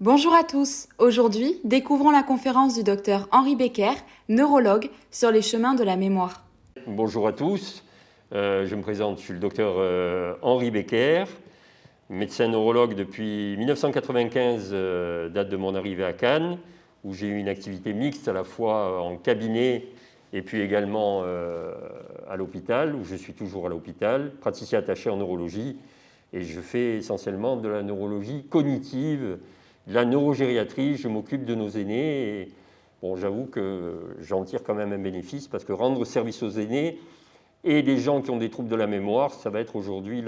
Bonjour à tous. Aujourd'hui, découvrons la conférence du docteur Henri Becker, neurologue, sur les chemins de la mémoire. Bonjour à tous. Je me présente, je suis le docteur Henri Becker, médecin neurologue depuis 1995, date de mon arrivée à Cannes, où j'ai eu une activité mixte à la fois en cabinet et puis également à l'hôpital, où je suis toujours à l'hôpital, praticien attaché en neurologie, et je fais essentiellement de la neurologie cognitive, de la neurogériatrie. Je m'occupe de nos aînés et bon, j'avoue que j'en tire quand même un bénéfice parce que rendre service aux aînés et des gens qui ont des troubles de la mémoire, ça va être aujourd'hui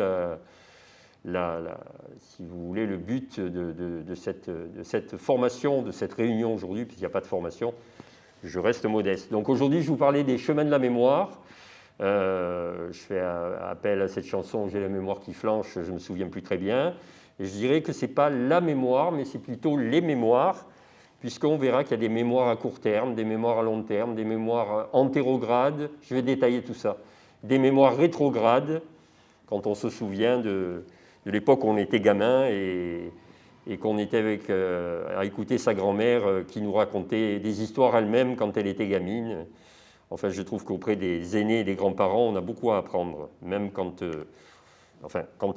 si vous voulez, le but de cette formation, de cette réunion aujourd'hui, puisqu'il n'y a pas de formation, je reste modeste. Donc aujourd'hui, je vais vous parler des chemins de la mémoire. Je fais appel à cette chanson « J'ai la mémoire qui flanche », je ne me souviens plus très bien. Et je dirais que ce n'est pas la mémoire, mais c'est plutôt les mémoires, puisqu'on verra qu'il y a des mémoires à court terme, des mémoires à long terme, des mémoires antérogrades, je vais détailler tout ça, des mémoires rétrogrades, quand on se souvient de l'époque où on était gamin et qu'on était à écouter sa grand-mère qui nous racontait des histoires elle-même quand elle était gamine. Enfin, je trouve qu'auprès des aînés et des grands-parents, on a beaucoup à apprendre, même quand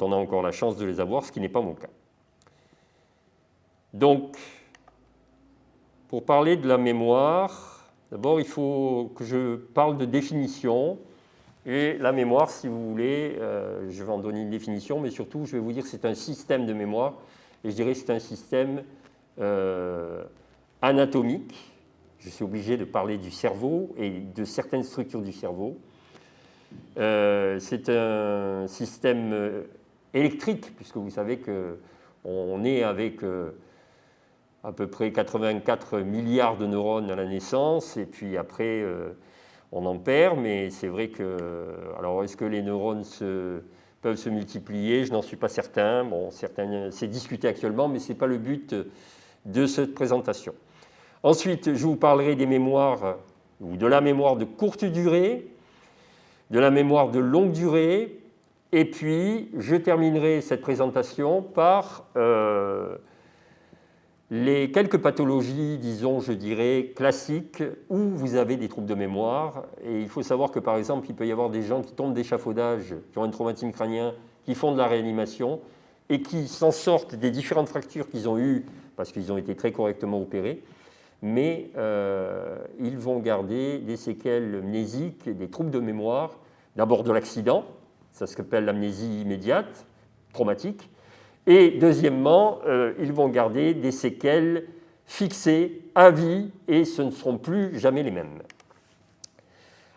on a encore la chance de les avoir, ce qui n'est pas mon cas. Donc, pour parler de la mémoire, d'abord, il faut que je parle de définition. Et la mémoire, si vous voulez, je vais en donner une définition, mais surtout, je vais vous dire que c'est un système de mémoire. Et je dirais que c'est un système anatomique. Je suis obligé de parler du cerveau et de certaines structures du cerveau. C'est un système électrique, puisque vous savez qu'on est avec à peu près 84 milliards de neurones à la naissance, et puis après, on en perd, mais c'est vrai que... Alors, est-ce que les neurones peuvent se multiplier? Je n'en suis pas certain. Bon, c'est discuté actuellement, mais ce n'est pas le but de cette présentation. Ensuite, je vous parlerai des mémoires, ou de la mémoire de courte durée, de la mémoire de longue durée, et puis je terminerai cette présentation par les quelques pathologies, disons, je dirais, classiques, où vous avez des troubles de mémoire. Et il faut savoir que, par exemple, il peut y avoir des gens qui tombent d'échafaudage, qui ont un traumatisme crânien, qui font de la réanimation, et qui s'en sortent des différentes fractures qu'ils ont eues, parce qu'ils ont été très correctement opérés, mais ils vont garder des séquelles mnésiques, des troubles de mémoire, d'abord de l'accident, ça s'appelle l'amnésie immédiate, traumatique, et deuxièmement, ils vont garder des séquelles fixées à vie et ce ne seront plus jamais les mêmes.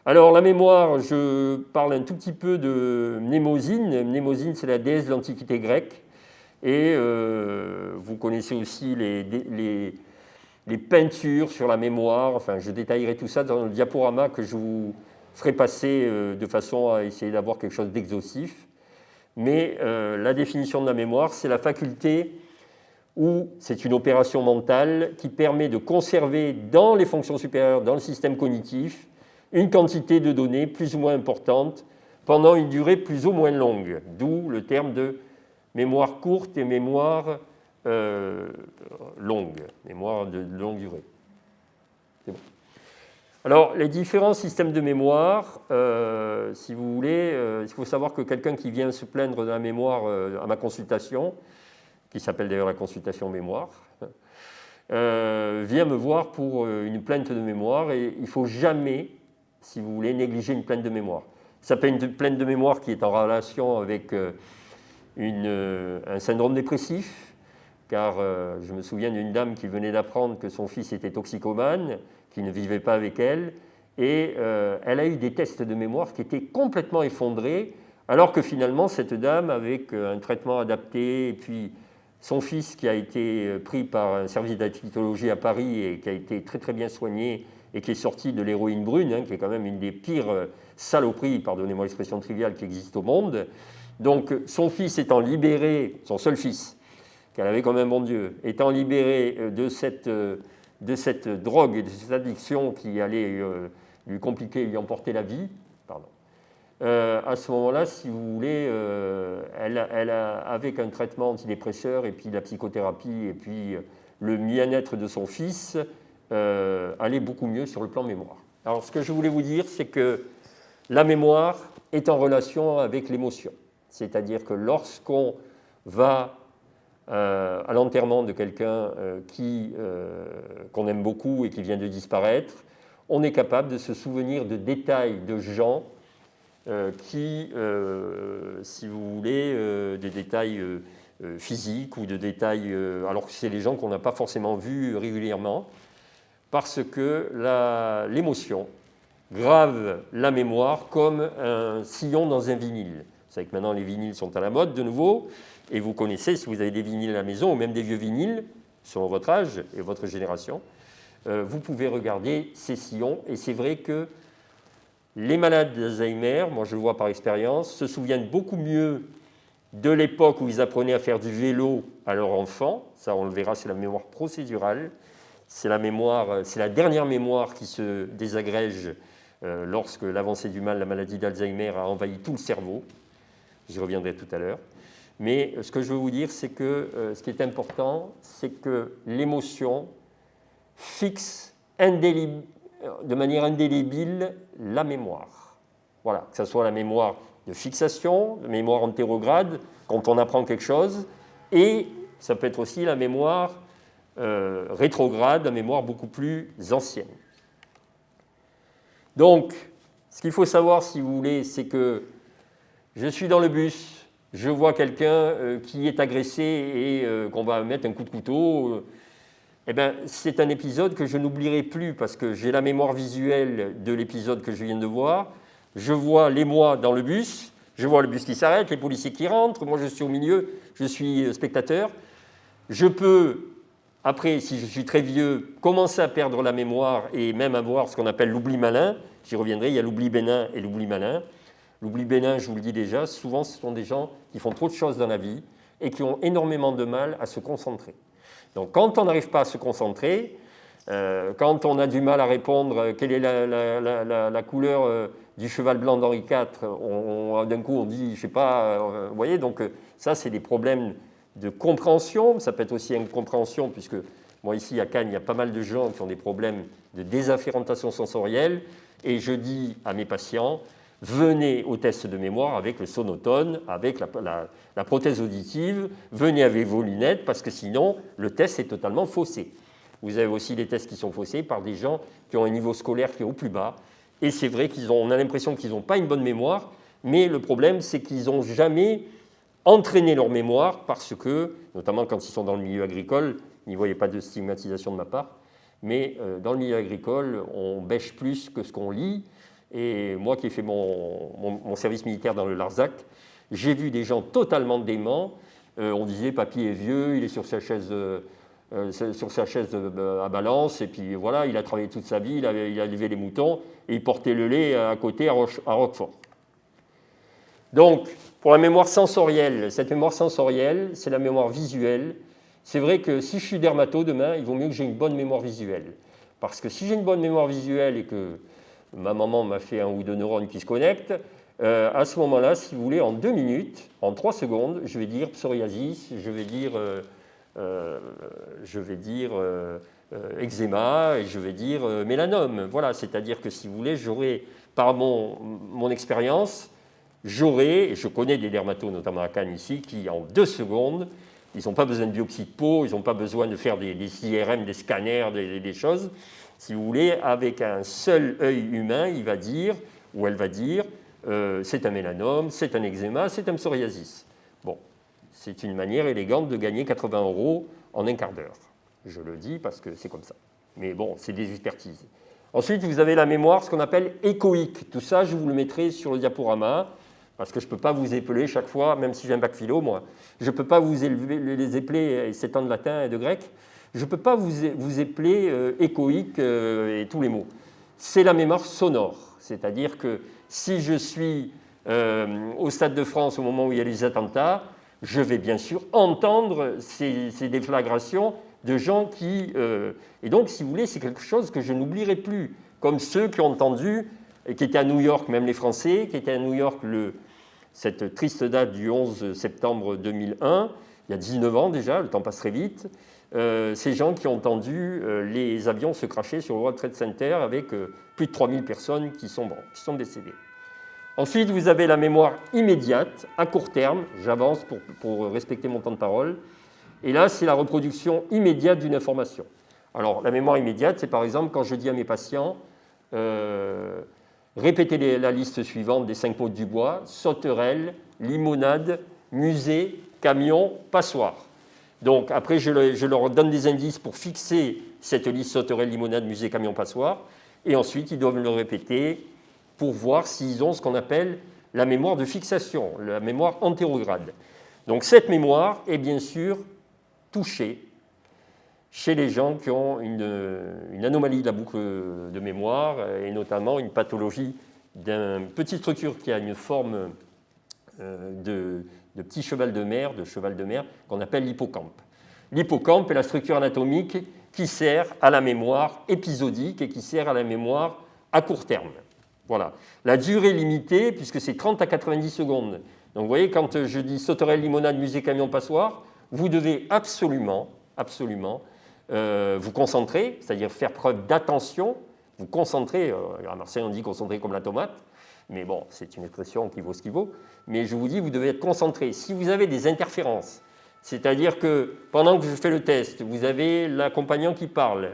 Alors la mémoire, je parle un tout petit peu de Mnémosyne. Mnémosyne, c'est la déesse de l'Antiquité grecque. Et vous connaissez aussi les peintures sur la mémoire. Enfin, je détaillerai tout ça dans le diaporama que je vous ferai passer de façon à essayer d'avoir quelque chose d'exhaustif. Mais la définition de la mémoire, c'est la faculté où c'est une opération mentale qui permet de conserver dans les fonctions supérieures, dans le système cognitif, une quantité de données plus ou moins importante pendant une durée plus ou moins longue, d'où le terme de mémoire courte et mémoire longue, mémoire de longue durée. C'est bon. Alors, les différents systèmes de mémoire, si vous voulez, il faut savoir que quelqu'un qui vient se plaindre de la mémoire à ma consultation, qui s'appelle d'ailleurs la consultation mémoire, vient me voir pour une plainte de mémoire et il ne faut jamais, si vous voulez, négliger une plainte de mémoire. Ça s'appelle une plainte de mémoire qui est en relation avec un syndrome dépressif, car je me souviens d'une dame qui venait d'apprendre que son fils était toxicomane, qui ne vivait pas avec elle, et elle a eu des tests de mémoire qui étaient complètement effondrés, alors que finalement, cette dame, avec un traitement adapté, et puis son fils qui a été pris par un service d'addictologie à Paris et qui a été très très bien soigné et qui est sorti de l'héroïne brune, qui est quand même une des pires saloperies, pardonnez-moi l'expression triviale, qui existe au monde. Donc son fils étant libéré, son seul fils, qu'elle avait comme un bon Dieu, étant libéré de cette drogue et de cette addiction qui allait lui compliquer, lui emporter la vie, à ce moment-là, si vous voulez, avec un traitement antidépresseur et puis la psychothérapie et puis le bien-être de son fils allait beaucoup mieux sur le plan mémoire. Alors, ce que je voulais vous dire, c'est que la mémoire est en relation avec l'émotion. C'est-à-dire que lorsqu'on va à l'enterrement de quelqu'un qu'on aime beaucoup et qui vient de disparaître, on est capable de se souvenir de détails de gens si vous voulez, des détails physiques ou de détails, alors que c'est les gens qu'on n'a pas forcément vus régulièrement, parce que l'émotion grave la mémoire comme un sillon dans un vinyle. Vous savez que maintenant les vinyles sont à la mode de nouveau, et vous connaissez, si vous avez des vinyles à la maison, ou même des vieux vinyles, selon votre âge et votre génération, vous pouvez regarder ces sillons, et c'est vrai que les malades d'Alzheimer, moi je le vois par expérience, se souviennent beaucoup mieux de l'époque où ils apprenaient à faire du vélo à leur enfant. Ça, on le verra, c'est la mémoire procédurale. C'est la dernière mémoire qui se désagrège lorsque l'avancée du mal, la maladie d'Alzheimer, a envahi tout le cerveau. J'y reviendrai tout à l'heure. Mais ce que je veux vous dire, c'est que ce qui est important, c'est que l'émotion fixe de manière indélébile la mémoire. Voilà, que ce soit la mémoire de fixation, la mémoire antérograde, quand on apprend quelque chose, et ça peut être aussi la mémoire rétrograde, la mémoire beaucoup plus ancienne. Donc, ce qu'il faut savoir, si vous voulez, c'est que je suis dans le bus, je vois quelqu'un qui est agressé et qu'on va mettre un coup de couteau. Eh bien, c'est un épisode que je n'oublierai plus parce que j'ai la mémoire visuelle de l'épisode que je viens de voir. Je vois l'émoi dans le bus, je vois le bus qui s'arrête, les policiers qui rentrent, moi je suis au milieu, je suis spectateur. Je peux, après, si je suis très vieux, commencer à perdre la mémoire et même avoir ce qu'on appelle l'oubli malin. J'y reviendrai, il y a l'oubli bénin et l'oubli malin. L'oubli bénin, je vous le dis déjà, souvent ce sont des gens qui font trop de choses dans la vie et qui ont énormément de mal à se concentrer. Donc quand on n'arrive pas à se concentrer, quand on a du mal à répondre quelle est la couleur du cheval blanc d'Henri IV, d'un coup on dit, je ne sais pas, vous voyez, donc ça c'est des problèmes de compréhension, ça peut être aussi une compréhension, puisque moi ici à Cannes, il y a pas mal de gens qui ont des problèmes de désafférentation sensorielle, et je dis à mes patients, venez au test de mémoire avec le sonotone, avec la prothèse auditive, venez avec vos lunettes, parce que sinon, le test est totalement faussé. Vous avez aussi des tests qui sont faussés par des gens qui ont un niveau scolaire qui est au plus bas, et c'est vrai qu'on a l'impression qu'ils n'ont pas une bonne mémoire, mais le problème, c'est qu'ils n'ont jamais entraîné leur mémoire, parce que, notamment quand ils sont dans le milieu agricole, n'y voyez pas de stigmatisation de ma part, mais dans le milieu agricole, on bêche plus que ce qu'on lit. Et moi qui ai fait mon service militaire dans le Larzac, j'ai vu des gens totalement déments. On disait, papy est vieux, il est sur sa chaise à balance, et puis voilà, il a travaillé toute sa vie, il a élevé les moutons, et il portait le lait à côté à Roquefort. Donc, pour la mémoire sensorielle, cette mémoire sensorielle, c'est la mémoire visuelle. C'est vrai que si je suis dermato demain, il vaut mieux que j'ai une bonne mémoire visuelle. Parce que si j'ai une bonne mémoire visuelle et que ma maman m'a fait 1 ou 2 neurones qui se connectent, à ce moment-là, si vous voulez, en 2 minutes, en 3 secondes, je vais dire psoriasis, je vais dire eczéma et je vais dire mélanome. Voilà, c'est-à-dire que si vous voulez, j'aurai, par mon expérience, et je connais des dermatos, notamment à Cannes ici, qui en 2 secondes, ils n'ont pas besoin de biopsie de peau, ils n'ont pas besoin de faire des IRM, des scanners, des choses. Si vous voulez, avec un seul œil humain, il va dire, ou elle va dire, c'est un mélanome, c'est un eczéma, c'est un psoriasis. Bon, c'est une manière élégante de gagner 80 € en un quart d'heure. Je le dis parce que c'est comme ça. Mais bon, c'est des expertises. Ensuite, vous avez la mémoire, ce qu'on appelle échoïque. Tout ça, je vous le mettrai sur le diaporama, parce que je ne peux pas vous épeler chaque fois, même si j'ai un bac philo, moi. Je ne peux pas vous les épeler, et 7 ans de latin et de grec. Je ne peux pas vous épeler échoïque et tous les mots. C'est la mémoire sonore. C'est-à-dire que si je suis au Stade de France au moment où il y a les attentats, je vais bien sûr entendre ces déflagrations de gens qui... Et donc, si vous voulez, c'est quelque chose que je n'oublierai plus. Comme ceux qui ont entendu, et qui étaient à New York, même les Français, qui étaient à New York cette triste date du 11 septembre 2001. Il il y a 19 ans déjà, le temps passe très vite, ces gens qui ont entendu les avions se cracher sur le World Trade Center avec plus de 3000 personnes qui sont décédées. Ensuite, vous avez la mémoire immédiate, à court terme, j'avance pour respecter mon temps de parole, et là, c'est la reproduction immédiate d'une information. Alors, la mémoire immédiate, c'est par exemple quand je dis à mes patients, répétez la liste suivante des 5 mots de Dubois, sauterelle, limonade, musée, camion, passoire. Donc, après, je leur donne des indices pour fixer cette liste sauterelle, limonade, musée, camion, passoire, et ensuite, ils doivent le répéter pour voir s'ils ont ce qu'on appelle la mémoire de fixation, la mémoire antérograde. Donc, cette mémoire est bien sûr touchée chez les gens qui ont une anomalie de la boucle de mémoire et notamment une pathologie d'une petite structure qui a une forme de petit cheval de mer, qu'on appelle l'hippocampe. L'hippocampe est la structure anatomique qui sert à la mémoire épisodique et qui sert à la mémoire à court terme. Voilà. La durée limitée, puisque c'est 30 à 90 secondes. Donc vous voyez, quand je dis sauterelle, limonade, musée, camion, passoire, vous devez absolument vous concentrer, c'est-à-dire faire preuve d'attention, vous concentrer, à Marseille on dit concentrer comme la tomate, mais bon, c'est une expression qui vaut ce qu'il vaut, mais je vous dis, vous devez être concentré. Si vous avez des interférences, c'est-à-dire que pendant que je fais le test, vous avez l'accompagnant qui parle,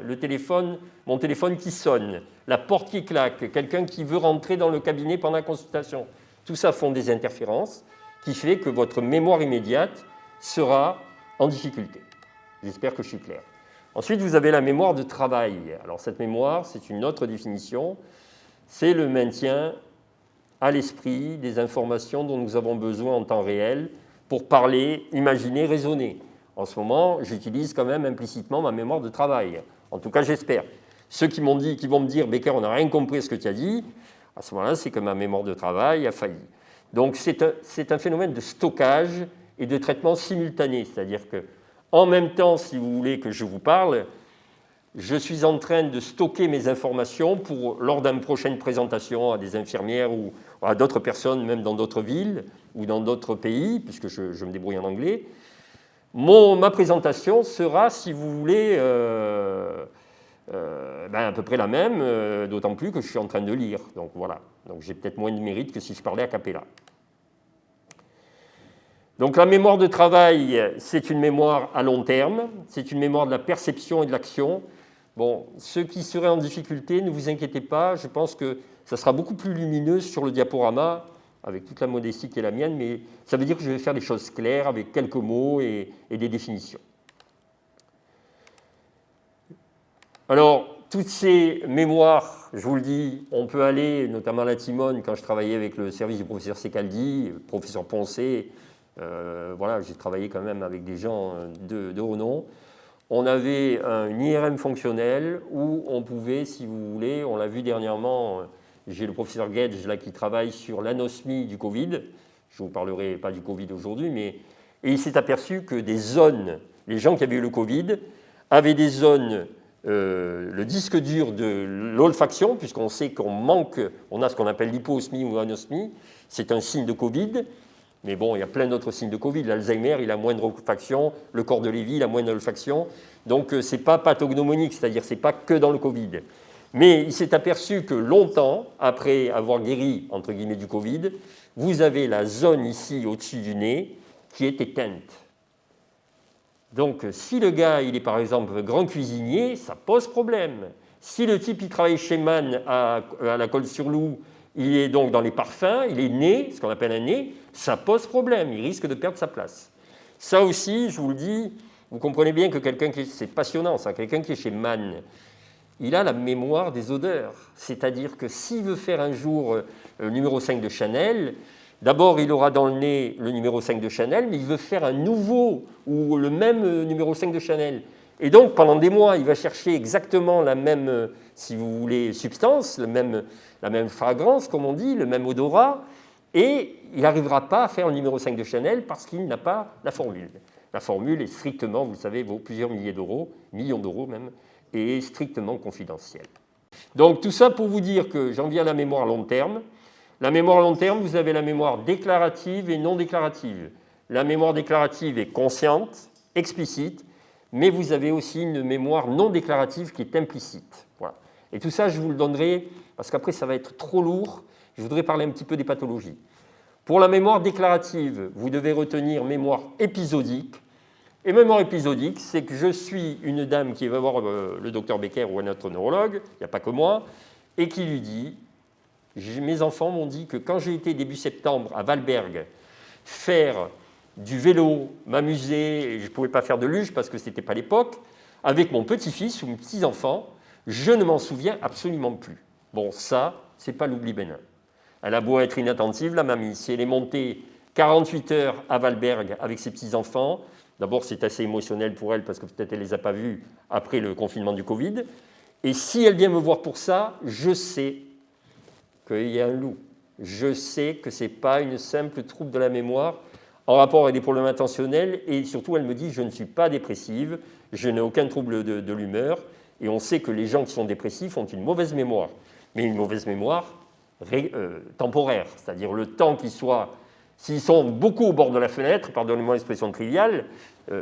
mon téléphone qui sonne, la porte qui claque, quelqu'un qui veut rentrer dans le cabinet pendant la consultation, tout ça font des interférences qui fait que votre mémoire immédiate sera en difficulté. J'espère que je suis clair. Ensuite, vous avez la mémoire de travail. Alors cette mémoire, c'est une autre définition, c'est le maintien à l'esprit des informations dont nous avons besoin en temps réel pour parler, imaginer, raisonner. En ce moment, j'utilise quand même implicitement ma mémoire de travail. En tout cas, j'espère. Ceux qui vont me dire « Becker, on n'a rien compris à ce que tu as dit », à ce moment-là, c'est que ma mémoire de travail a failli. Donc c'est un phénomène de stockage et de traitement simultané, c'est-à-dire que en même temps, si vous voulez que je vous parle, je suis en train de stocker mes informations pour, lors d'une prochaine présentation à des infirmières ou à d'autres personnes, même dans d'autres villes ou dans d'autres pays, puisque je me débrouille en anglais. Ma présentation sera, si vous voulez, à peu près la même, d'autant plus que je suis en train de lire. Donc voilà, donc j'ai peut-être moins de mérite que si je parlais a cappella. Donc la mémoire de travail, c'est une mémoire à long terme, c'est une mémoire de la perception et de l'action. Bon, ceux qui seraient en difficulté, ne vous inquiétez pas, je pense que ça sera beaucoup plus lumineux sur le diaporama, avec toute la modestie qui est la mienne, mais ça veut dire que je vais faire des choses claires avec quelques mots et des définitions. Alors, toutes ces mémoires, je vous le dis, on peut aller, notamment à la Timone, quand je travaillais avec le service du professeur Secaldi, le professeur Poncé, voilà, j'ai travaillé quand même avec des gens de renom. On avait une IRM fonctionnelle où on pouvait, si vous voulez, on l'a vu dernièrement, j'ai le professeur Gage là, qui travaille sur l'anosmie du Covid. Je ne vous parlerai pas du Covid aujourd'hui, mais et il s'est aperçu que des zones, les gens qui avaient eu le Covid, avaient des zones, le disque dur de l'olfaction, puisqu'on sait qu'on manque, on a ce qu'on appelle l'hyposmie ou l'anosmie, c'est un signe de Covid. Mais bon, il y a plein d'autres signes de Covid. L'Alzheimer, il a moins de olfaction. Le corps de Lévy, il a moins d'olfaction. Donc, ce n'est pas pathognomonique, c'est-à-dire ce n'est pas que dans le Covid. Mais il s'est aperçu que longtemps, après avoir guéri, entre guillemets, du Covid, vous avez la zone ici, au-dessus du nez, qui est éteinte. Donc, si le gars, il est par exemple grand cuisinier, ça pose problème. Si le type, il travaille chez Mann à la Colle-sur-Loup, il est donc dans les parfums, il est né, ce qu'on appelle un nez, ça pose problème, il risque de perdre sa place. Ça aussi, je vous le dis, vous comprenez bien que quelqu'un qui c'est passionnant ça, quelqu'un qui est chez Mann, il a la mémoire des odeurs. C'est-à-dire que s'il veut faire un jour le numéro 5 de Chanel, d'abord il aura dans le nez le numéro 5 de Chanel, mais il veut faire un nouveau ou le même numéro 5 de Chanel. Et donc pendant des mois, il va chercher exactement la même, si vous voulez, substance, la même fragrance, comme on dit, le même odorat, et il n'arrivera pas à faire le numéro 5 de Chanel parce qu'il n'a pas la formule. La formule est strictement, vous le savez, vaut plusieurs milliers d'euros, millions d'euros même, et est strictement confidentielle. Donc tout ça pour vous dire que j'en viens à la mémoire à long terme. La mémoire à long terme, vous avez la mémoire déclarative et non déclarative. La mémoire déclarative est consciente, explicite, mais vous avez aussi une mémoire non déclarative qui est implicite. Voilà. Et tout ça, je vous le donnerai, parce qu'après, ça va être trop lourd. Je voudrais parler un petit peu des pathologies. Pour la mémoire déclarative, vous devez retenir mémoire épisodique. Et mémoire épisodique, c'est que je suis une dame qui va voir le docteur Becker ou un autre neurologue, il n'y a pas que moi, et qui lui dit, mes enfants m'ont dit que quand j'ai été début septembre à Valberg faire du vélo, m'amuser, et je ne pouvais pas faire de luge parce que ce n'était pas l'époque, avec mon petit-fils ou mes petits-enfants, je ne m'en souviens absolument plus. Bon, ça, ce n'est pas l'oubli bénin. Elle a beau être inattentive, la mamie. Si elle est montée 48 heures à Valberg avec ses petits-enfants, d'abord, c'est assez émotionnel pour elle parce que peut-être elle ne les a pas vus après le confinement du Covid. Et si elle vient me voir pour ça, je sais qu'il y a un loup. Je sais que ce n'est pas une simple trouble de la mémoire en rapport avec des problèmes intentionnels. Et surtout, elle me dit, je ne suis pas dépressive, je n'ai aucun trouble de l'humeur. Et on sait que les gens qui sont dépressifs ont une mauvaise mémoire. Mais une mauvaise mémoire temporaire, c'est-à-dire le temps qu'ils soient, s'ils sont beaucoup au bord de la fenêtre, pardonnez-moi l'expression triviale,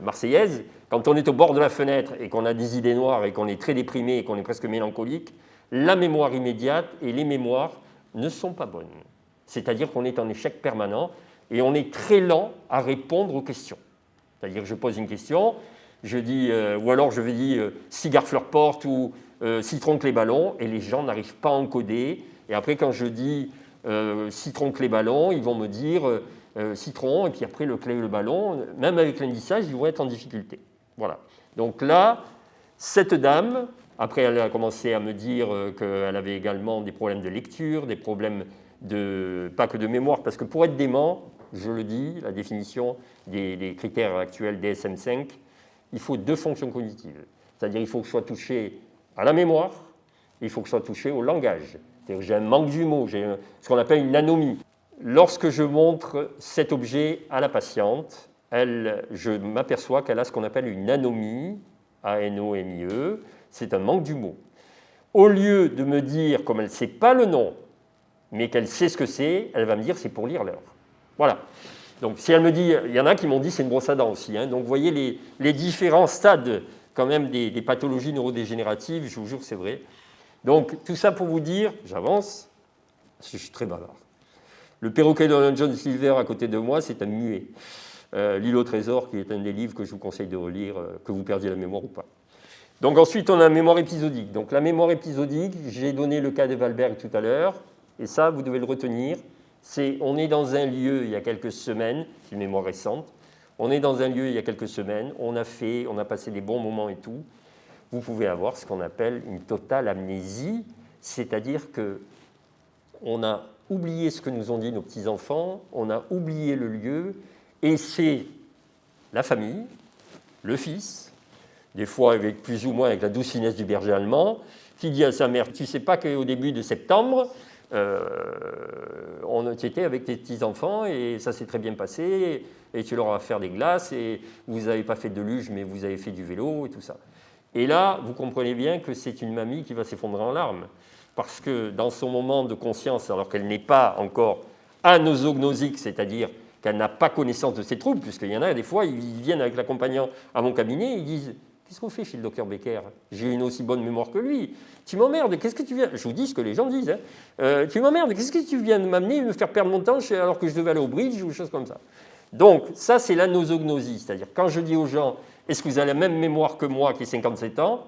marseillaise, quand on est au bord de la fenêtre et qu'on a des idées noires et qu'on est très déprimé et qu'on est presque mélancolique, la mémoire immédiate et les mémoires ne sont pas bonnes. C'est-à-dire qu'on est en échec permanent et on est très lent à répondre aux questions. C'est-à-dire que je pose une question, je dis, ou alors je vais dire cigare fleur porte ou citron clé ballon, et les gens n'arrivent pas à encoder. Et après, quand je dis citron clé ballon, ils vont me dire citron, et puis après le clé le ballon, même avec l'indissage, ils vont être en difficulté. Voilà. Donc là, cette dame, après elle a commencé à me dire qu'elle avait également des problèmes de lecture, des problèmes pas que de mémoire, parce que pour être dément, je le dis, la définition des critères actuels DSM-5, il faut 2 fonctions cognitives. C'est-à-dire qu'il faut que je sois touché à la mémoire, et il faut que je sois touché au langage. C'est-à-dire que j'ai un manque du mot, j'ai ce qu'on appelle une anomie. Lorsque je montre cet objet à la patiente, je m'aperçois qu'elle a ce qu'on appelle une anomie, A-N-O-M-I-E, c'est un manque du mot. Au lieu de me dire, comme elle ne sait pas le nom, mais qu'elle sait ce que c'est, elle va me dire c'est pour lire l'heure. Voilà. Donc si elle me dit, il y en a qui m'ont dit c'est une brosse à dents aussi. Hein. Donc vous voyez les différents stades quand même des pathologies neurodégénératives, je vous jure que c'est vrai. Donc tout ça pour vous dire, j'avance, parce que je suis très bavard. Le perroquet de John Silver à côté de moi, c'est un muet. L'île au trésor, qui est un des livres que je vous conseille de relire, que vous perdiez la mémoire ou pas. Donc ensuite, on a la mémoire épisodique. Donc la mémoire épisodique, j'ai donné le cas de Valberg tout à l'heure, et ça, vous devez le retenir. On est dans un lieu il y a quelques semaines, c'est une mémoire récente, on est dans un lieu il y a quelques semaines, on a passé des bons moments et tout. Vous pouvez avoir ce qu'on appelle une totale amnésie, c'est-à-dire qu'on a oublié ce que nous ont dit nos petits-enfants, on a oublié le lieu, et c'est la famille, le fils, des fois avec plus ou moins avec la douce finesse du berger allemand, qui dit à sa mère, tu ne sais pas qu'au début de septembre, on était avec tes petits-enfants et ça s'est très bien passé, et tu leur as fait des glaces, et vous n'avez pas fait de luge, mais vous avez fait du vélo et tout ça. Et là, vous comprenez bien que c'est une mamie qui va s'effondrer en larmes, parce que dans son moment de conscience, alors qu'elle n'est pas encore anosognosique, c'est-à-dire qu'elle n'a pas connaissance de ses troubles, puisqu'il y en a des fois, ils viennent avec l'accompagnant à mon cabinet, ils disent « Qu'est-ce qu'on fait chez le docteur Becker? J'ai une aussi bonne mémoire que lui. Tu m'emmerdes, qu'est-ce que tu viens ?» Je vous dis ce que les gens disent. Hein. Tu m'emmerdes, qu'est-ce que tu viens de m'amener, me faire perdre mon temps alors que je devais aller au bridge ou des choses comme ça. Donc, ça, c'est l'anosognosie, c'est-à-dire quand je dis aux gens « Est-ce que vous avez la même mémoire que moi qui ai 57 ans ?»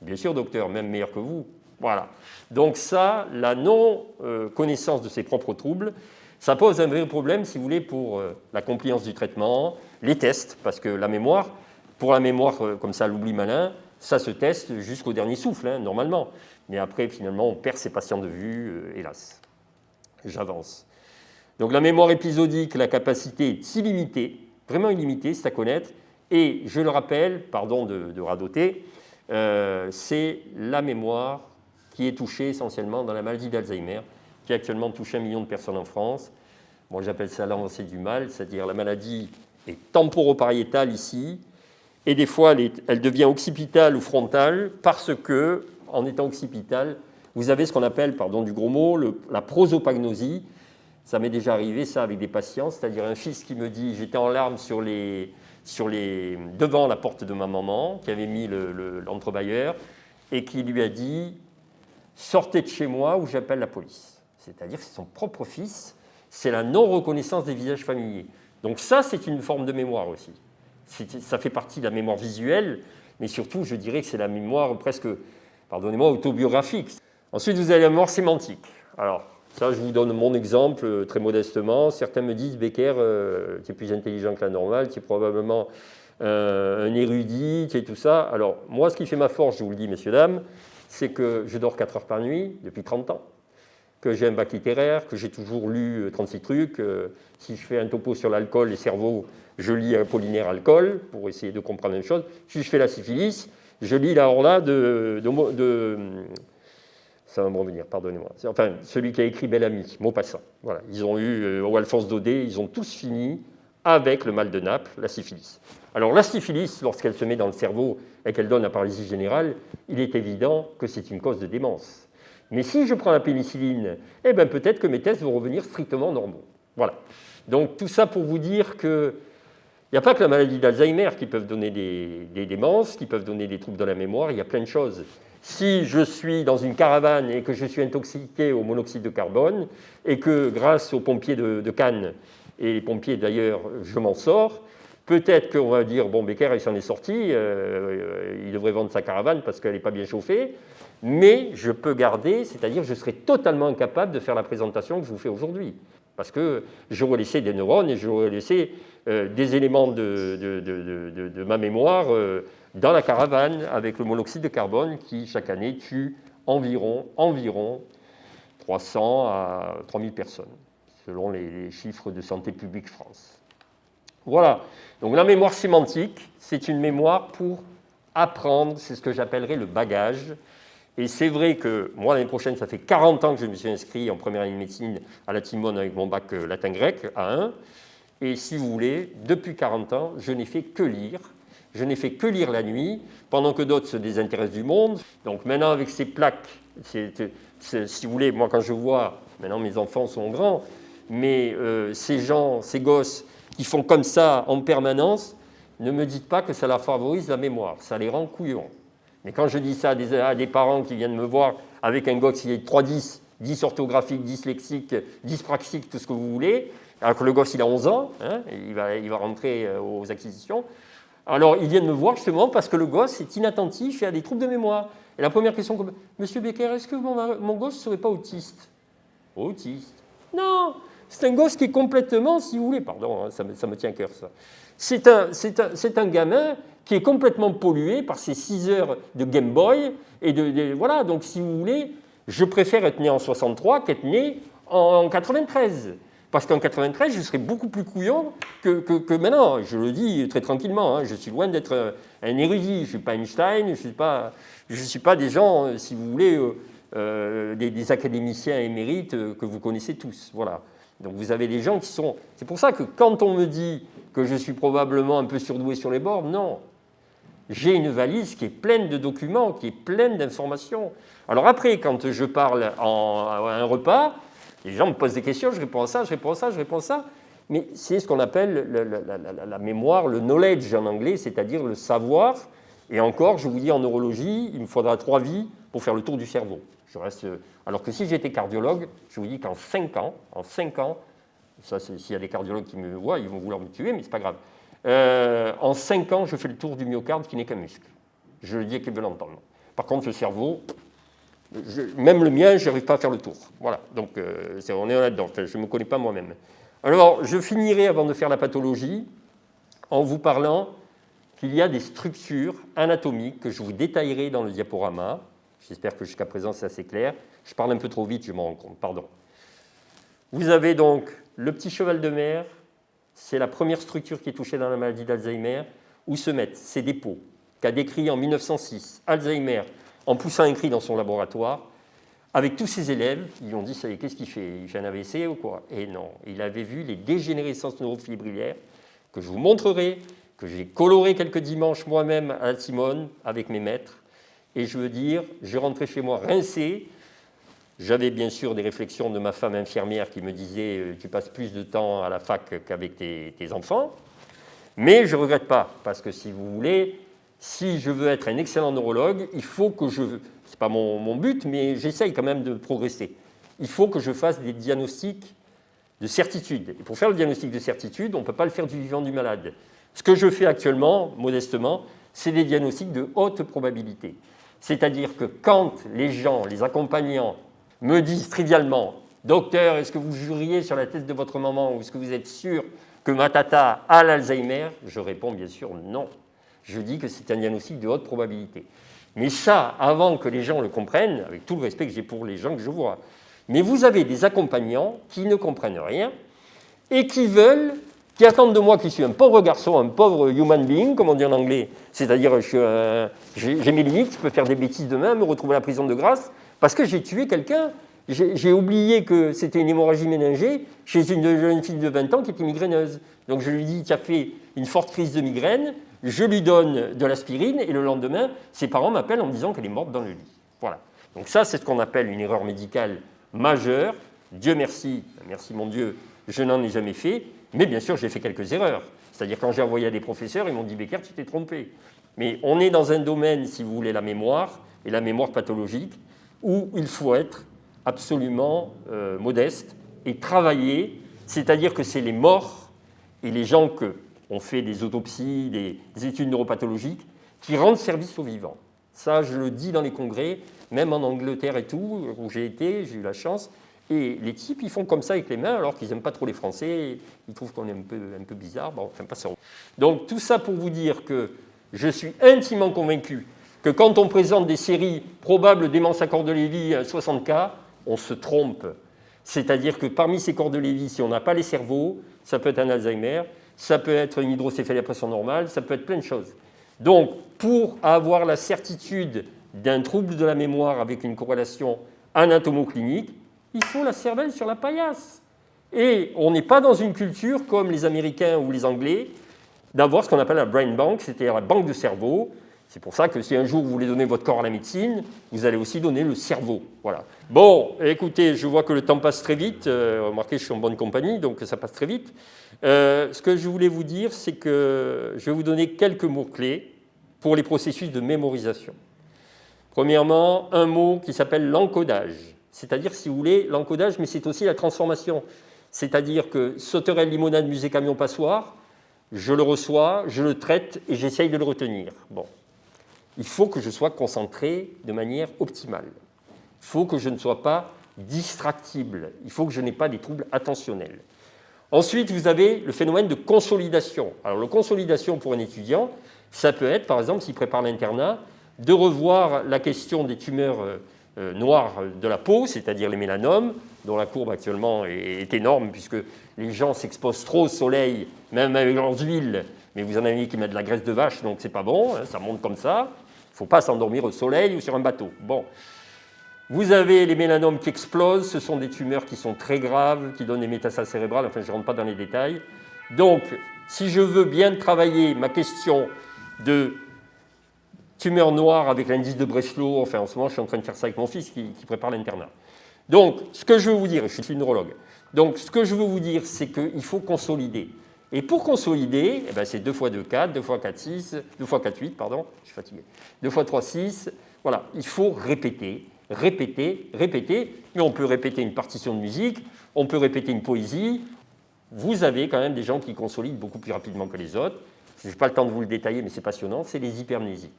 Bien sûr, docteur, même meilleur que vous. Voilà. Donc ça, la non-connaissance de ses propres troubles, ça pose un vrai problème, si vous voulez, pour la compliance du traitement, les tests, parce que la mémoire, pour la mémoire comme ça, l'oubli malin, ça se teste jusqu'au dernier souffle, hein, normalement. Mais après, finalement, on perd ses patients de vue, hélas. J'avance. Donc la mémoire épisodique, la capacité est illimitée, vraiment illimitée, c'est à connaître. Et je le rappelle, pardon de radoter, c'est la mémoire qui est touchée essentiellement dans la maladie d'Alzheimer, qui actuellement touche 1 million de personnes en France. Moi, j'appelle ça l'avancée du mal, c'est-à-dire la maladie est temporopariétale ici, et des fois, elle devient occipitale ou frontale parce que, en étant occipitale, vous avez ce qu'on appelle, pardon du gros mot, la prosopagnosie. Ça m'est déjà arrivé, ça, avec des patients, c'est-à-dire un fils qui me dit, j'étais en larmes devant la porte de ma maman, qui avait mis l'entrebâilleur, et qui lui a dit « Sortez de chez moi ou j'appelle la police ». C'est-à-dire que c'est son propre fils, c'est la non-reconnaissance des visages familiers. Donc ça, c'est une forme de mémoire aussi. Ça fait partie de la mémoire visuelle, mais surtout, je dirais que c'est la mémoire presque, pardonnez-moi, autobiographique. Ensuite, vous avez la mémoire sémantique. Alors, ça, je vous donne mon exemple très modestement. Certains me disent, Becker, tu es plus intelligent que la normale, tu es probablement un érudit, tu es tout ça. Alors, moi, ce qui fait ma force, je vous le dis, messieurs, dames, c'est que je dors 4 heures par nuit depuis 30 ans, que j'ai un bac littéraire, que j'ai toujours lu 36 trucs. Si je fais un topo sur l'alcool, les cerveaux, je lis Apollinaire Alcool pour essayer de comprendre la même chose. Si je fais la syphilis, je lis la Horla ça va me revenir, pardonnez-moi. Enfin, celui qui a écrit Bel Ami, Maupassant. Voilà. Ils ont eu, ou Alphonse Daudet, ils ont tous fini avec le mal de Naples, la syphilis. Alors la syphilis, lorsqu'elle se met dans le cerveau et qu'elle donne la paralysie générale, il est évident que c'est une cause de démence. Mais si je prends la pénicilline, eh bien peut-être que mes tests vont revenir strictement normaux. Voilà. Donc tout ça pour vous dire que il n'y a pas que la maladie d'Alzheimer qui peuvent donner des démences, qui peuvent donner des troubles de la mémoire, il y a plein de choses. Si je suis dans une caravane et que je suis intoxiqué au monoxyde de carbone et que grâce aux pompiers de Cannes, et les pompiers d'ailleurs, je m'en sors, peut-être qu'on va dire, bon, Becker, il s'en est sorti, il devrait vendre sa caravane parce qu'elle n'est pas bien chauffée, mais je peux garder, c'est-à-dire je serai totalement incapable de faire la présentation que je vous fais aujourd'hui. Parce que j'aurais laissé des neurones et j'aurais laissé des éléments de ma mémoire dans la caravane avec le monoxyde de carbone qui, chaque année, tue environ 300 à 3000 personnes, selon les chiffres de Santé publique France. Voilà. Donc la mémoire sémantique, c'est une mémoire pour apprendre, c'est ce que j'appellerais le bagage. Et c'est vrai que moi, l'année prochaine, ça fait 40 ans que je me suis inscrit en première année de médecine à la Timone avec mon bac latin-grec A1. Et si vous voulez, depuis 40 ans, je n'ai fait que lire. Je n'ai fait que lire la nuit, pendant que d'autres se désintéressent du monde. Donc maintenant, avec ces plaques, si vous voulez, moi quand je vois, maintenant mes enfants sont grands, mais ces gens, ces gosses qui font comme ça en permanence, ne me dites pas que ça leur favorise la mémoire, ça les rend couillons. Mais quand je dis ça à des parents qui viennent me voir avec un gosse qui est 3-10, 10 orthographique, 10 lexique, 10 praxique, tout ce que vous voulez, alors que le gosse il a 11 ans, hein, il va rentrer aux acquisitions, alors ils viennent me voir justement parce que le gosse est inattentif et a des troubles de mémoire. Et la première question, Monsieur Becker, est-ce que mon gosse ne serait pas autiste? Autiste? Non, c'est un gosse qui est complètement, si vous voulez, pardon, hein, ça me tient à cœur ça. C'est un gamin qui est complètement pollué par ces 6 heures de Game Boy. Et voilà, donc si vous voulez, je préfère être né en 63 qu'être né en 93. Parce qu'en 93, je serais beaucoup plus couillon que maintenant. Je le dis très tranquillement, hein, je suis loin d'être un érudit. Je ne suis pas Einstein, je ne suis pas des gens, si vous voulez, des académiciens émérites que vous connaissez tous. Voilà. Donc vous avez des gens qui sont... C'est pour ça que quand on me dit que je suis probablement un peu surdoué sur les bords, non. J'ai une valise qui est pleine de documents, qui est pleine d'informations. Alors après, quand je parle à un repas, les gens me posent des questions, je réponds à ça, je réponds à ça, je réponds à ça. Mais c'est ce qu'on appelle la mémoire, le knowledge en anglais, c'est-à-dire le savoir. Et encore, je vous dis, en neurologie, il me faudra 3 vies pour faire le tour du cerveau. Alors que si j'étais cardiologue, je vous dis qu'en 5 ans, ça, s'il y a des cardiologues qui me voient, ils vont vouloir me tuer, mais ce n'est pas grave. En 5 ans, je fais le tour du myocarde qui n'est qu'un muscle. Je le dis qu'ils veulent l'entendre. Par contre, le cerveau, même le mien, je n'arrive pas à faire le tour. Voilà, donc on est là-dedans. Enfin, je ne me connais pas moi-même. Alors, je finirai avant de faire la pathologie en vous parlant qu'il y a des structures anatomiques que je vous détaillerai dans le diaporama. J'espère que jusqu'à présent, c'est assez clair. Je parle un peu trop vite, je m'en rends compte, pardon. Vous avez donc le petit cheval de mer, c'est la première structure qui est touchée dans la maladie d'Alzheimer, où se mettent ces dépôts qu'a décrit en 1906 Alzheimer en poussant un cri dans son laboratoire, avec tous ses élèves. Ils ont dit, ça y est, qu'est-ce qu'il fait? Il fait un AVC ou quoi? Et non, il avait vu les dégénérescences neurofibrillaires, que je vous montrerai, que j'ai coloré quelques dimanches moi-même à la Timone avec mes maîtres. Et je veux dire, je rentrais chez moi rincé, J'avais bien sûr des réflexions de ma femme infirmière qui me disait tu passes plus de temps à la fac qu'avec tes enfants. Mais je ne regrette pas, parce que si vous voulez, si je veux être un excellent neurologue, il faut que ce n'est pas mon but, mais j'essaye quand même de progresser. Il faut que je fasse des diagnostics de certitude. Et pour faire le diagnostic de certitude, on ne peut pas le faire du vivant du malade. Ce que je fais actuellement, modestement, c'est des diagnostics de haute probabilité. C'est-à-dire que quand les gens, les accompagnants, me disent trivialement « Docteur, est-ce que vous juriez sur la tête de votre maman ou est-ce que vous êtes sûr que ma tata a l'Alzheimer ?» Je réponds bien sûr non. Je dis que c'est un diagnostic de haute probabilité. Mais ça, avant que les gens le comprennent, avec tout le respect que j'ai pour les gens que je vois, mais vous avez des accompagnants qui ne comprennent rien et qui attendent de moi qui suis un pauvre garçon, un pauvre human being, comme on dit en anglais, c'est-à-dire j'ai mes limites, je peux faire des bêtises demain, me retrouver à la prison de grâce, parce que j'ai tué quelqu'un. J'ai oublié que c'était une hémorragie méningée chez une jeune fille de 20 ans qui était migraineuse. Donc je lui dis, tu as fait une forte crise de migraine, je lui donne de l'aspirine, et le lendemain, ses parents m'appellent en me disant qu'elle est morte dans le lit. Voilà. Donc ça, c'est ce qu'on appelle une erreur médicale majeure. Dieu merci, merci mon Dieu, je n'en ai jamais fait, mais bien sûr, j'ai fait quelques erreurs. C'est-à-dire quand j'ai envoyé à des professeurs, ils m'ont dit « Becker, tu t'es trompé ». Mais on est dans un domaine, si vous voulez, la mémoire, et la mémoire pathologique, où il faut être absolument modeste et travailler, c'est-à-dire que c'est les morts et les gens qui ont fait des autopsies, des études neuropathologiques, qui rendent service aux vivants. Ça, je le dis dans les congrès, même en Angleterre et tout, où j'ai eu la chance. Et les types, ils font comme ça avec les mains, alors qu'ils n'aiment pas trop les Français, ils trouvent qu'on est un peu bizarre. Bon, enfin, pas ça. Donc, tout ça pour vous dire que je suis intimement convaincu que quand on présente des séries probables démence à corps de Lévy 60 cas, on se trompe. C'est-à-dire que parmi ces corps de Lévy, si on n'a pas les cerveaux, ça peut être un Alzheimer, ça peut être une hydrocéphalie à pression normale, ça peut être plein de choses. Donc, pour avoir la certitude d'un trouble de la mémoire avec une corrélation anatomoclinique, il faut la cervelle sur la paillasse. Et on n'est pas dans une culture comme les Américains ou les Anglais, d'avoir ce qu'on appelle la brain bank, c'est-à-dire la banque de cerveau. C'est pour ça que si un jour vous voulez donner votre corps à la médecine, vous allez aussi donner le cerveau. Voilà. Bon, écoutez, je vois que le temps passe très vite. Remarquez, je suis en bonne compagnie, donc ça passe très vite. Ce que je voulais vous dire, c'est que je vais vous donner quelques mots-clés pour les processus de mémorisation. Premièrement, un mot qui s'appelle l'encodage. C'est-à-dire, si vous voulez, l'encodage, mais c'est aussi la transformation. C'est-à-dire que sauterelle, limonade, musée, camion, passoire, je le reçois, je le traite et j'essaye de le retenir. Bon. Il faut que je sois concentré de manière optimale. Il faut que je ne sois pas distractible. Il faut que je n'ai pas des troubles attentionnels. Ensuite, vous avez le phénomène de consolidation. Alors, la consolidation pour un étudiant, ça peut être, par exemple, s'il prépare l'internat, de revoir la question des tumeurs noires de la peau, c'est-à-dire les mélanomes, dont la courbe actuellement est énorme, puisque les gens s'exposent trop au soleil, même avec leurs huiles, mais vous en avez qui mettent de la graisse de vache, donc c'est pas bon, hein, ça monte comme ça. Il ne faut pas s'endormir au soleil ou sur un bateau. Bon. Vous avez les mélanomes qui explosent, ce sont des tumeurs qui sont très graves, qui donnent des métastases cérébrales, enfin je ne rentre pas dans les détails. Donc, si je veux bien travailler ma question de tumeur noire avec l'indice de Breslow, enfin en ce moment je suis en train de faire ça avec mon fils qui prépare l'internat. Donc, ce que je veux vous dire, je suis neurologue, donc ce que je veux vous dire, c'est qu'il faut consolider. Et pour consolider, eh ben, c'est 2 x 2, 4, 2 x 4, 6, 2 x 4, 8, pardon, je suis fatigué, 2 x 3, 6, voilà, il faut répéter, répéter, répéter, mais on peut répéter une partition de musique, on peut répéter une poésie, vous avez quand même des gens qui consolident beaucoup plus rapidement que les autres, je n'ai pas le temps de vous le détailler, mais c'est passionnant, c'est les hypermnésiques.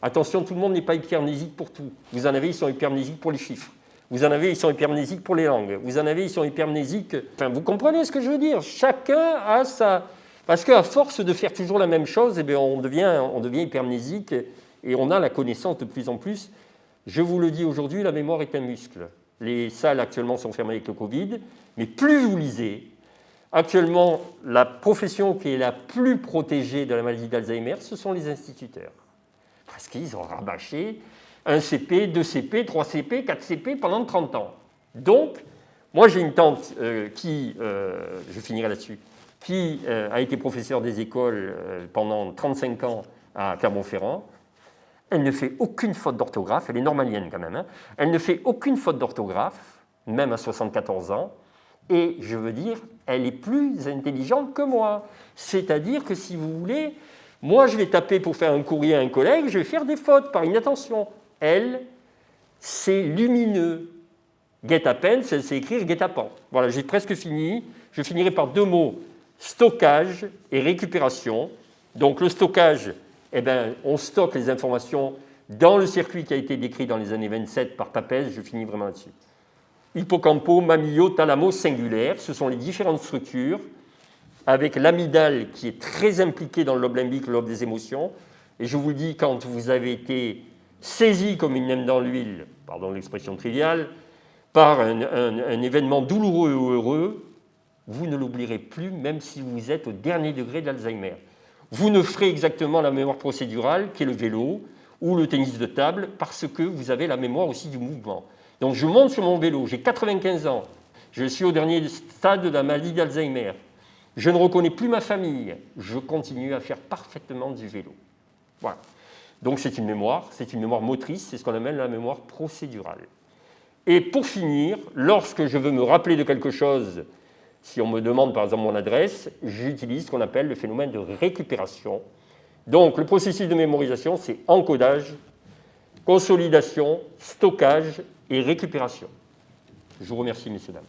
Attention, tout le monde n'est pas hypermnésique pour tout. Vous en avez, ils sont hypermnésiques pour les chiffres. Vous en avez, ils sont hypermnésiques pour les langues. Vous en avez, ils sont hypermnésiques... Enfin, vous comprenez ce que je veux dire? Chacun a sa... Parce qu'à force de faire toujours la même chose, eh bien, on devient hypermnésique et on a la connaissance de plus en plus. Je vous le dis aujourd'hui, la mémoire est un muscle. Les salles actuellement sont fermées avec le Covid, mais plus vous lisez, actuellement, la profession qui est la plus protégée de la maladie d'Alzheimer, ce sont les instituteurs. Parce qu'ils ont rabâché 1 CP, 2 CP, 3 CP, 4 CP pendant 30 ans. Donc, moi j'ai une tante je finirai là-dessus, qui a été professeure des écoles pendant 35 ans à Clermont-Ferrand. elle ne fait aucune faute d'orthographe, elle est normalienne quand même, hein. Elle ne fait aucune faute d'orthographe, même à 74 ans, et je veux dire, elle est plus intelligente que moi. C'est-à-dire que si vous voulez, moi je vais taper pour faire un courrier à un collègue, je vais faire des fautes par inattention. Elle, c'est lumineux. Guet-apens, c'est écrire guet-apens. Voilà, j'ai presque fini. Je finirai par 2 mots, stockage et récupération. Donc le stockage, eh bien, on stocke les informations dans le circuit qui a été décrit dans les années 27 par Papez, je finis vraiment là-dessus. Hippocampo, mamillo, thalamo, singulaire, ce sont les différentes structures, avec l'amygdale qui est très impliquée dans le lobe limbique, le lobe des émotions. Et je vous le dis, quand vous avez été saisi comme une lame dans l'huile, pardon l'expression triviale, par un événement douloureux ou heureux, vous ne l'oublierez plus, même si vous êtes au dernier degré d'Alzheimer. Vous ne ferez exactement la mémoire procédurale, qui est le vélo, ou le tennis de table, parce que vous avez la mémoire aussi du mouvement. Donc je monte sur mon vélo, j'ai 95 ans, je suis au dernier stade de la maladie d'Alzheimer, je ne reconnais plus ma famille, je continue à faire parfaitement du vélo. Voilà. Donc c'est une mémoire motrice, c'est ce qu'on appelle la mémoire procédurale. Et pour finir, lorsque je veux me rappeler de quelque chose, si on me demande par exemple mon adresse, j'utilise ce qu'on appelle le phénomène de récupération. Donc le processus de mémorisation, c'est encodage, consolidation, stockage et récupération. Je vous remercie, messieurs, dames.